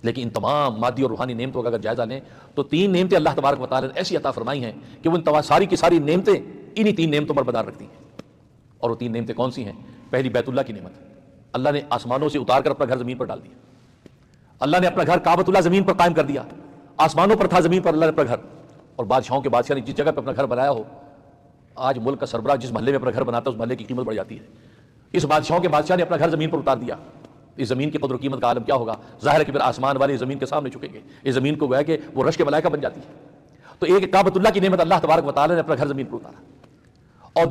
لیکن ان تمام مادی اور روحانی نعمتوں کا اگر جائزہ لیں تو 3 نعمتیں اللہ تبارک و تعالی نے ایسی عطا فرمائی ہیں کہ وہ ساری کی ساری نعمتیں انہی 3 نعمتوں پر مدار رکھتی ہیں. اور وہ 3 نعمتیں کون سی ہیں؟ پہلی بیت اللہ کی نعمت. اللہ نے آسمانوں سے اتار کر اپنا گھر زمین پر ڈال دیا. اللہ نے اپنا گھر کعبۃ اللہ زمین پر قائم کر دیا. آسمانوں پر تھا، زمین پر اللہ نے اپنا گھر. اور بادشاہوں کے بادشاہ نے جس جگہ پہ اپنا گھر بنایا ہو، آج ملک کا سربراہ جس محلے میں اپنا گھر بناتا ہے اس محلے کی قیمت بڑھ جاتی ہے. اس بادشاہوں کے بادشاہ نے اپنا گھر زمین پر اتار دیا. اس زمین کی قدر و قیمت کا عالم کیا ہوگا؟ ظاہر ہے کہ پھر آسمان والے زمین کے سامنے جھکیں گے. اس زمین کو گویا کہ وہ رش کے ملائکہ بن جاتی ہے. تو ایک کعبۃ اللہ کی نعمت اللہ تبارک و تعالی نے اپنا گھر زمین پر اتارا. اور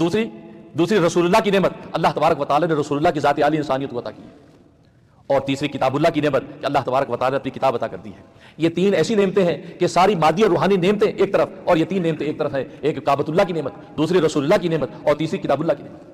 دوسری رسول اللہ کی نعمت اللہ تبارک و تعالی نے رسول اللہ کی ذات عالی انسانیت کو عطا کی. اور تیسری کتاب اللہ کی نعمت کہ اللہ تبارک و تعالی نے اپنی کتاب عطا کر دی ہے. یہ 3 ایسی نعمتیں ہیں کہ ساری مادی اور روحانی نعمتیں ایک طرف، اور یہ 3 نعمتیں ایک طرف ہیں. ایک کعبۃ اللہ کی نعمت، دوسری رسول اللہ کی نعمت، اور تیسری کتاب اللہ کی نعمت.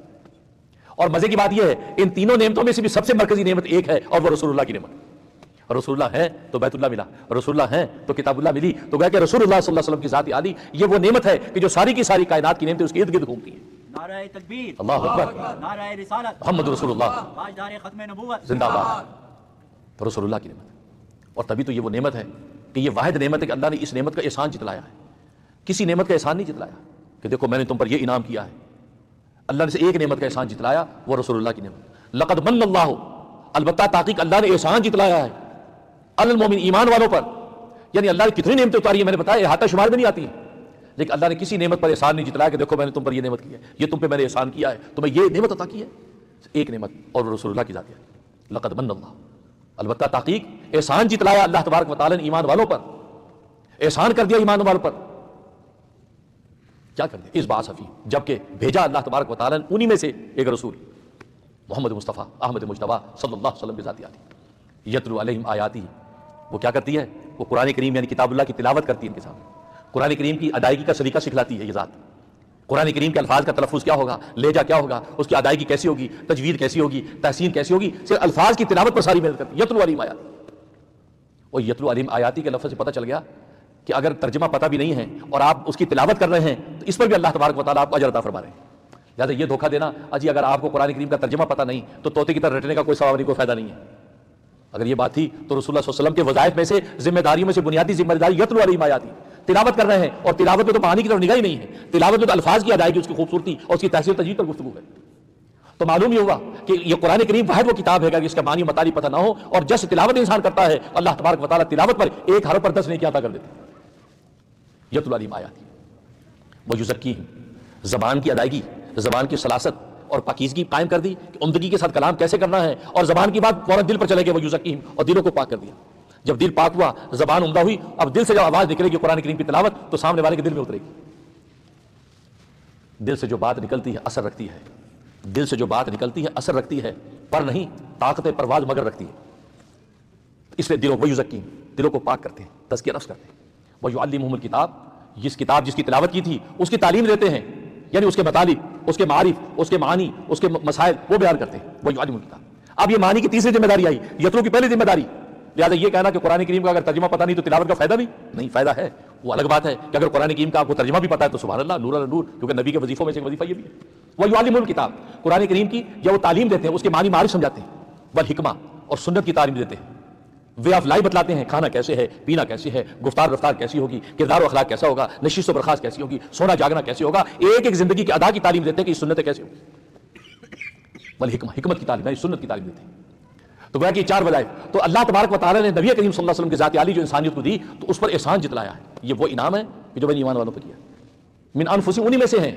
اور مزے کی بات یہ ہے ان تینوں نعمتوں میں سے بھی سب سے مرکزی نعمت ایک ہے، اور وہ رسول اللہ کی نعمت. رسول اللہ ہے تو بیت اللہ ملا، رسول اللہ ہے تو کتاب اللہ ملی. تو گویا کہ رسول اللہ صلی اللہ علیہ وسلم کی ذات عالی یہ وہ نعمت ہے کہ جو ساری کی ساری کائنات کی نعمتیں اس کے ارد گرد گھومتی ہیں. نعرہ تکبیر، اللہ اکبر، نعرہ رسالت، محمد رسول اللہ، تاجدار ختم نبوت، زندہ باد. تو رسول اللہ کی نعمت. اور تبھی تو یہ وہ نعمت ہے کہ یہ واحد نعمت ہے کہ اللہ نے اس نعمت کا احسان جتلایا ہے. کسی نعمت کا احسان نہیں جتلایا کہ دیکھو میں نے تم پر یہ انعام کیا ہے. اللہ نے سے ایک نعمت کا احسان جتلایا، وہ رسول اللہ کی نعمت. لقد من اللہ، البتہ تحقیق اللہ نے احسان جتلایا ہے علی المومن، ایمان والوں پر. یعنی اللہ نے کتنی نعمتیں اتاری ہیں میں نے بتایا، احاطہ شمار میں نہیں آتی ہیں. لیکن اللہ نے کسی نعمت پر احسان نہیں جتلایا کہ دیکھو میں نے تم پر یہ نعمت کی ہے، یہ تم پہ میں نے احسان کیا ہے، تمہیں یہ نعمت عطا کی ہے. ایک نعمت، اور وہ رسول اللہ کی ذات ہے. لقد من اللہ، البتہ تحقیق احسان جتلایا اللہ تبارک و تعالی نے ایمان والوں پر. احسان کر دیا ایمان والوں پر. کیا کر دیا؟ اس باصفی، جبکہ بھیجا اللہ تبارک و تعالی نے انہی میں سے ایک رسول محمد مصطفیٰ احمد مجتبیٰ صلی اللہ علیہ وسلم کی ذات آتی. یتلو علیہم آیاتی، وہ کیا کرتی ہے؟ وہ قرآن کریم یعنی کتاب اللہ کی تلاوت کرتی ہے ان کے سامنے. قرآن کریم کی ادائیگی کا سلیقہ سکھلاتی ہے یہ ذات. قرآن کریم کے الفاظ کا تلفظ کیا ہوگا، لہجہ کیا ہوگا، اس کی ادائیگی کیسی ہوگی، تجوید کیسی ہوگی، تحسین کیسی ہوگی، صرف الفاظ کی تلاوت پر ساری محنت کرتی ہے. یتلو علیہم آیاتی. اور یتلو علیہم آیاتی کے لفظ سے پتہ چل گیا کہ اگر ترجمہ پتہ بھی نہیں ہے اور آپ اس کی تلاوت کر رہے ہیں تو اس پر بھی اللہ تبارک و تعالیٰ آپ کو اجر عطا فرما رہے ہیں. لہٰذا یہ دھوکہ دینا اجی اگر آپ کو قرآن کریم کا ترجمہ پتہ نہیں تو طوطے کی طرح رٹنے کا کوئی ثواب نہیں، کوئی فائدہ نہیں ہے. اگر یہ بات تھی تو رسول اللہ صلی اللہ علیہ وسلم کے وظائف میں سے ذمہ داریوں میں سے بنیادی ذمہ داری یتلو علیہم آیاتی، تلاوت کر رہے ہیں. اور تلاوت میں تو پانی کی طرف نگاہ ہی نہیں ہے، تلاوت میں تو الفاظ کی ادائیگی، اس کی خوبصورتی اور اس کی تحسین تجوید پر گفتگو ہے. تو معلوم یہ ہوا کہ یہ قرآن کریم واحد وہ کتاب ہے کہ جس کا معنی مطالب پتہ نہ ہو اور جس تلاوت انسان کرتا ہے اللہ تبارک و تعالیٰ تلاوت پر ایک حرف پر 10 نیکی عطا کر دیتے ہیں. یتلو علیہم آیاتی ویزکیہم، زبان کی ادائیگی، زبان کی سلاست اور پاکیزگی قائم کر دی کہ عمدگی کے ساتھ کلام کیسے کرنا ہے. اور زبان کی بات فوراً دل پر چلے گئے، ویزکیہم، اور دلوں کو پاک کر دیا. جب دل پاک ہوا، زبان عمدہ ہوئی، اب دل سے جب آواز نکلے گی قرآن کریم کی تلاوت تو سامنے والے کے دل میں اترے گی. دل سے جو بات نکلتی ہے اثر رکھتی ہے، دل سے جو بات نکلتی ہے اثر رکھتی ہے، پر نہیں طاقت پرواز مگر رکھتی ہے. اس لیے دلوں ویزکیہم، دلوں کو پاک کرتے ہیں، تزکیہ نفس کرتے ہیں. ویعلمہم الکتاب، جس کتاب جس کی تلاوت کی تھی اس کی تعلیم دیتے ہیں، یعنی اس کے مطالب، اس کے معارف، اس کے معانی، اس کے مسائل وہ بیان کرتے ہیں. ویعلمہم الکتاب. اب یہ معنی کی تیسری ذمہ داری آئی، یتلو کی پہلی ذمہ داری. لہٰذا یہ کہنا کہ قرآن کریم کا اگر ترجمہ پتہ نہیں تو تلاوت کا فائدہ نہیں، فائدہ ہے. وہ الگ بات ہے کہ اگر قرآن کریم کا آپ کو ترجمہ بھی پتہ ہے تو سبحان اللہ، نور نور، کیونکہ نبی کے وظیفوں میں سے ایک وظیفہ یہ بھی ہے. ویعلمہم الکتاب، قرآن کریم کی یا وہ تعلیم دیتے ہیں، اس کے معنی معارف سمجھاتے ہیں. والحکمہ، اور سنت کی تعلیم دیتے ہیں. وے آف لائف بتلاتے ہیں، کھانا کیسے ہے، پینا کیسے ہے، گفتار رفتار کیسی ہوگی، کردار و اخلاق کیسا ہوگا، نشست و برخاست کیسی ہوگی، سونا جاگنا کیسے ہوگا. ایک ایک زندگی کے ادا کی تعلیم دیتے ہیں کہ یہ سنتیں کیسے ہوگی. والحکمہ، حکمت کی تعلیم، یعنی سنت کی تعلیم دیتے ہیں. تو وہ کہ 4 وظائف تو اللہ تبارک و تعالی نے نبی کریم صلی اللہ علیہ وسلم کی ذات عالی جو انسانیت کو دی تو اس پر احسان جتلایا ہے. یہ وہ انعام ہے کہ جو میں نے ایمان والوں پہ کیا. من انفسہم، انہی میں سے ہیں.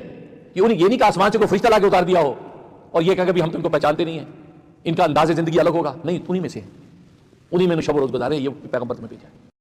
یہ نہیں کہ آسمان سے کوئی فرشتہ لا کے اتار دیا ہو اور یہ کہا کہ ہم تو ان کو پہچانتے نہیں ہیں، ان کا انداز زندگی الگ ہوگا. نہیں، انہی میں سے ہیں، انہی میں نے شب و روز گزارے، یہ پیغمبر تمہیں بھیجا ہے.